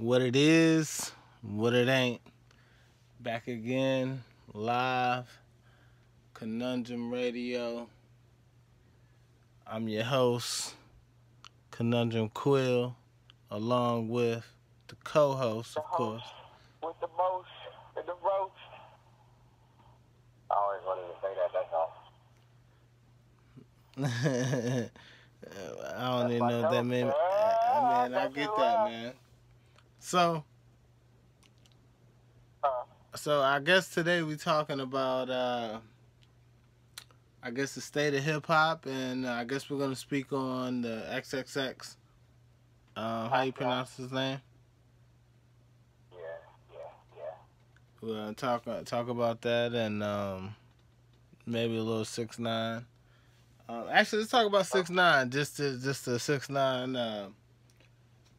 What it is, what it ain't. Back again, live, Conundrum Radio. I'm your host, Conundrum Quill, along with the co-host, The of host course. with the most and the roast. I always wanted to say that, that's all. I don't That's even my know what that joke. mean. I Man, I got get you. that, man. So, Uh, so I guess today we talking about I guess the state of hip hop, and I guess we're gonna speak on the XXX. How you yeah, pronounce his name? yeah. We're gonna talk about that, and maybe a little 6ix9ine. Actually, let's talk about Oh, 6ix9ine. Just a 6ix9ine.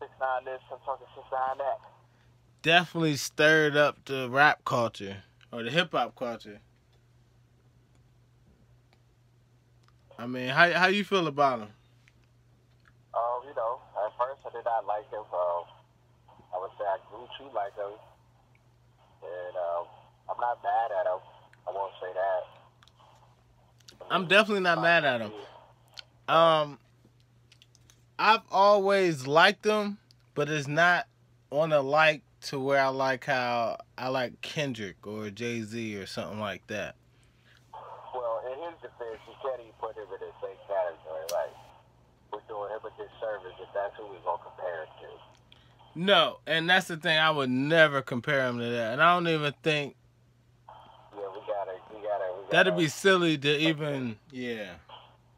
6ix9ine this, I'm talking 6ix9ine that. Definitely stirred up the rap culture or the hip hop culture. I mean, how you feel about him? At first I did not like him. I would say I grew to like him. And I'm not mad at him. I won't say that. I I'm mean, definitely not mad at him. obviously, uh, Um, I've always liked him, but it's not on a like to where I like how I like Kendrick or Jay Z or something like that. well, in his defense, you can't even put him in the same category. Like, we're doing him a disservice if that's who we're going to compare him to. No, and that's the thing. I would never compare him to that, and I don't even think Yeah, that'd be silly to even. Yeah.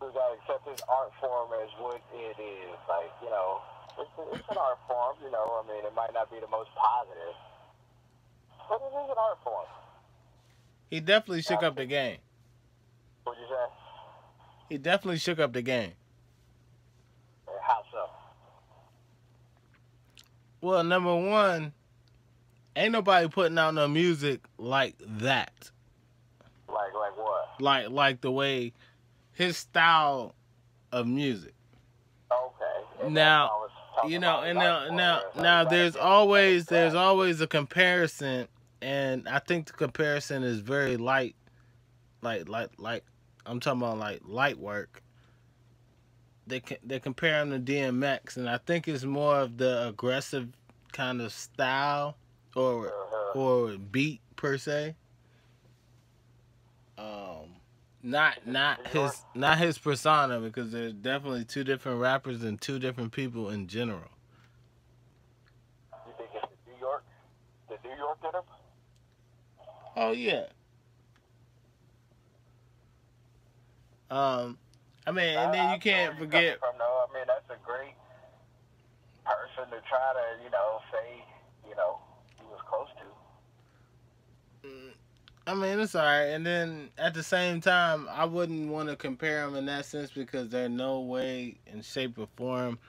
we gotta accept his art form as what it is. Like, it's an art form. I mean, it might not be the most positive, but it is an art form. He definitely shook up the game. What'd you say? He definitely shook up the game. How so? Well, number one, ain't nobody putting out no music like that. Like what? Like the way his style of music. Okay, and that's what Now, I was talking about. His and art form. Where now everybody feels the same there's track. always a comparison, and I think the comparison is very light, like I'm talking about like light work. They compare him to DMX, and I think it's more of the aggressive kind of style or Uh-huh. beat per se. Um, not New York. his persona, because there's definitely two different rappers and two different people in general. You think it's the New York? The New York in him? Oh yeah. Um, I mean, and then I you feel where can't you're coming forget. from, though. I mean, that's a great person to try to, say, he was close to. I mean, it's alright. And then at the same time, I wouldn't want to compare them in that sense, because there's no way in shape or form.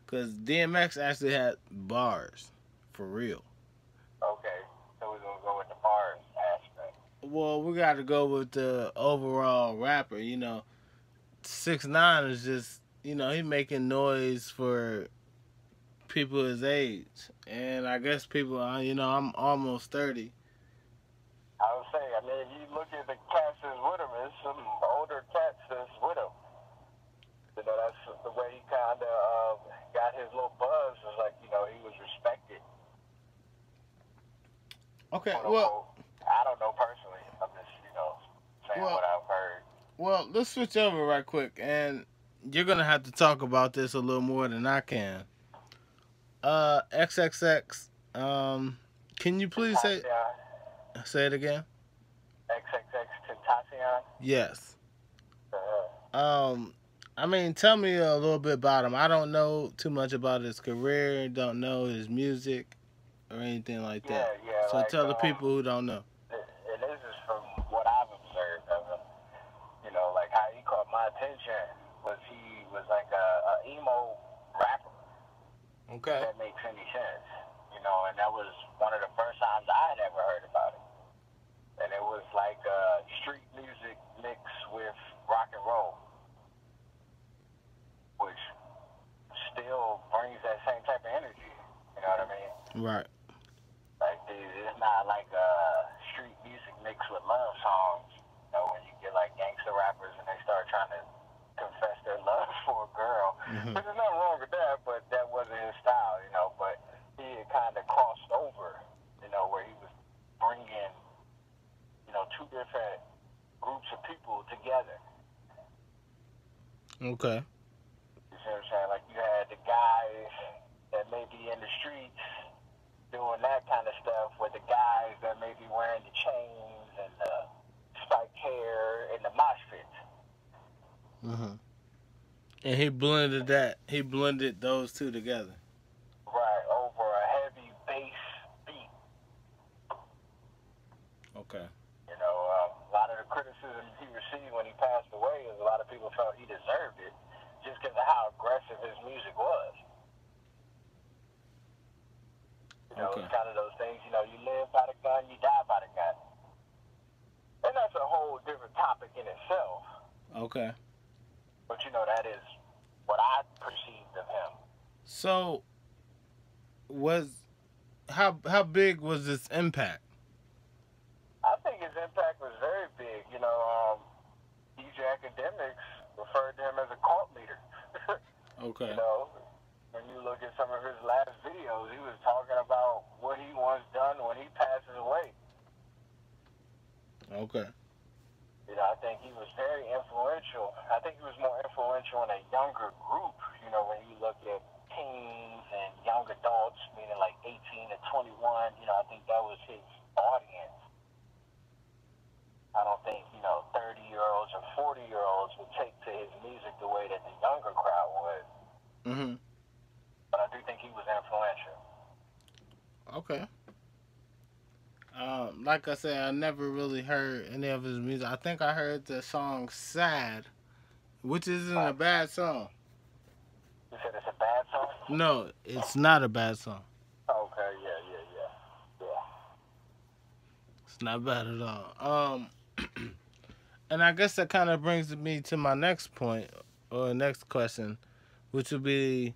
Because DMX actually had bars, for real. Okay, so we're gonna go with the bars aspect. Well, we got to go with the overall rapper. 6ix9ine is just, he making noise for people his age. And I guess people, I'm almost 30. I would say, I mean, if you look at the cats that's with him, there's some older cats that's with him. That's the way he kind of got his little buzz. Was like, he was respected, Okay, quote well, unquote. I don't know personally. I'm just, saying well, what I've heard. well, let's switch over right quick, and you're gonna have to talk about this a little more than I can. XXX. Can you please Tentacion, say it again? XXX Tentacion. Yes. Uh, I mean, tell me a little bit about him. I don't know too much about his career. Don't know his music or anything like that. yeah, So like, tell the people who don't know. and this is from what I've observed of him. Like how he caught my attention was he was like a emo rapper. If Okay. that makes any sense. And that was one of the first times I had ever heard about it. And it was like street music mixed with rock and roll, which still brings that same type of energy. You know what I mean? Right. Like, it's not like street music mixed with love songs. You know, when you get like gangster rappers and they start trying to confess their love for a girl. Mhm. There's nothing wrong with that, but that wasn't his style, you know. But he had kind of crossed over, you know, where he was bringing, you know, two different groups of people together. Okay. You see what I'm saying? Like, you had the guys that may be in the streets doing that kind of stuff with the guys that may be wearing the chains and the spiked hair and the mosh pits. Mhm. And he blended that. He blended those two together. Right, over a heavy bass beat. Okay. You know, a lot of the criticism he received when he passed away is a lot of people felt he deserved it just because of how aggressive his music was. You know, Okay. it's kind of those things, you know, you live by the gun, you die by the gun. And that's a whole different topic in itself. Okay. But, you know, that is what I perceived of him. So, was how big was this impact? I think his impact was very big. You know, DJ Academics referred to him as a cult leader. Okay. You know, when you look at some of his last videos, he was talking about what he once done when he passes away. Okay. You know, I think he was very influential. I think he was more influential in a younger group. You know, when you look at teens and young adults, meaning like 18 to 21, you know, I think that was his audience. I don't think, you know, 30-year-olds or 40-year-olds would take to his music the way that the younger crowd would. Mhm. But I do think he was influential. Okay. Like I said, I never really heard any of his music. I think I heard the song "Sad," which isn't a Right. bad song. You said it's a bad song? No, it's not a bad song. Okay, yeah. It's not bad at all. And I guess that kind of brings me to my next point or next question, which would be,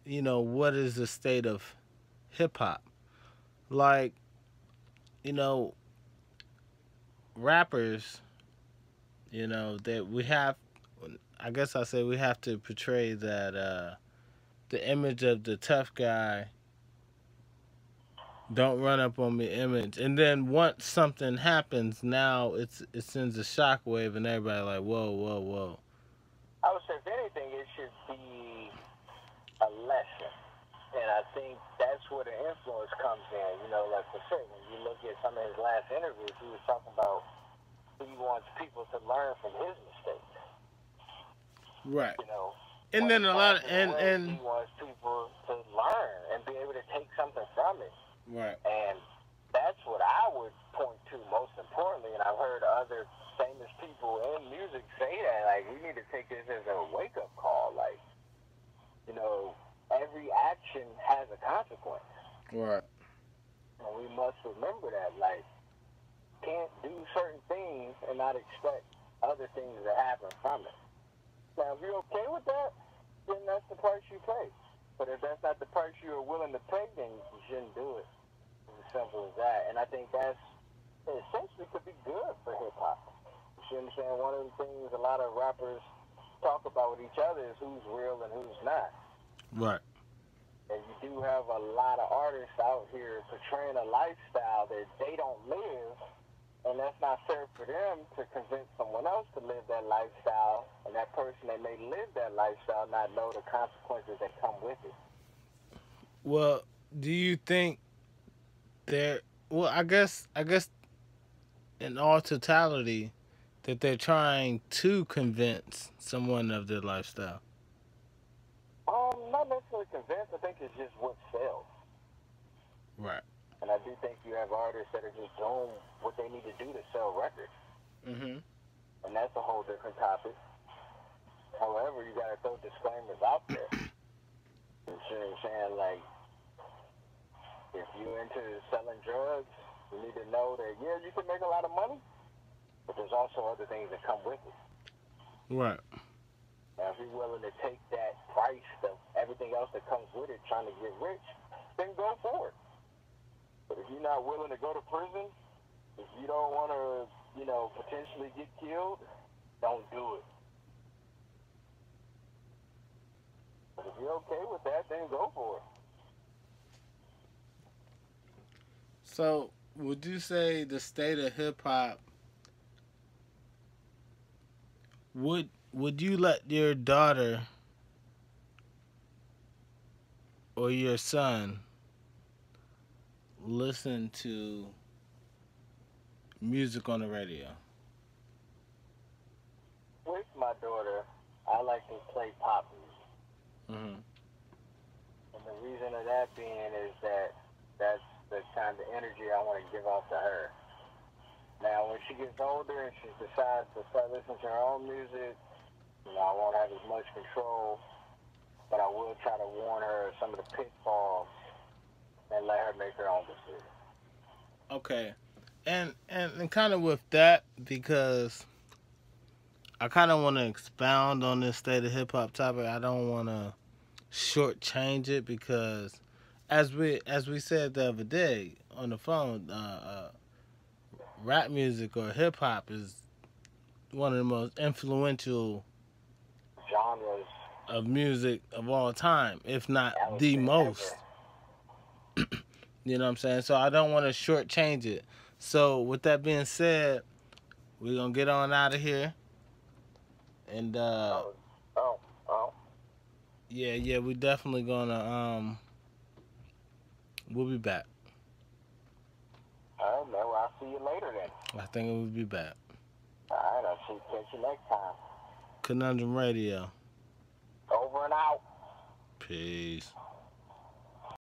what is the state of hip hop? Like, you know, rappers, that we have. I guess I say we have to portray that the image of the tough guy, don't run up on me image, and then once something happens, now it sends a shockwave, and everybody like, whoa, whoa, whoa. I would say, if anything, it should be a lesson. And I think that's where the influence comes in. You know, like I said, when you look at some of his last interviews, he was talking about he wants people to learn from his mistakes. Right. You know, And when then he a lot of, passes and away, he wants people to learn and be able to take something from it. right. And that's what I would point to most importantly. And I've heard other famous people in music say that, like, we need to take this as a wake-up call. Like, you know, every action has a consequence. Right. And we must remember that, like, can't do certain things and not expect other things to happen from it. Now, if you're okay with that, then that's the price you pay. But if that's not the price you're willing to pay, then you shouldn't do it. It's as simple as that. And I think that's essentially could be good for hip-hop. You see what I'm saying? One of the things a lot of rappers talk about with each other is who's real and who's not. Right. And you do have a lot of artists out here portraying a lifestyle that they don't live, and that's not fair for them to convince someone else to live that lifestyle, and that person that may live that lifestyle not know the consequences that come with it. Well, do you think there? Well, I guess in all totality, that they're trying to convince someone of their lifestyle. Not necessarily convinced. I think it's just what sells. Right. And I do think you have artists that are just doing what they need to do to sell records. Mhm. And that's a whole different topic. However, you got to throw disclaimers out there. You see what I'm saying? Like, if you're into selling drugs, you need to know that, yeah, you can make a lot of money, but there's also other things that come with it. Right. Now, if you're willing to take that price of everything else that comes with it, trying to get rich, then go for it. But if you're not willing to go to prison, if you don't want to, potentially get killed, don't do it. But if you're okay with that, then go for it. So, would you say the state of hip hop would you let your daughter or your son listen to music on the radio? With my daughter, I like to play pop music. Mm-hmm. And the reason of that being is that that's the kind of energy I want to give off to her. Now, when she gets older and she decides to start listening to her own music, I won't have as much control, but I will try to warn her of some of the pitfalls and let her make her own decision. Okay. And kind of with that, because I kind of want to expound on this state of hip hop topic. I don't want to shortchange it because, as we said the other day on the phone, rap music or hip hop is one of the most influential Genres of music of all time, if not the most. You know what I'm saying? So I don't want to shortchange it. So with that being said, we're gonna get on out of here. And yeah, we definitely gonna we'll be back. All right, man. Well, I'll see you later then. I think we'll be back. All right, catch you next time. Conundrum Radio. Over and out. Peace.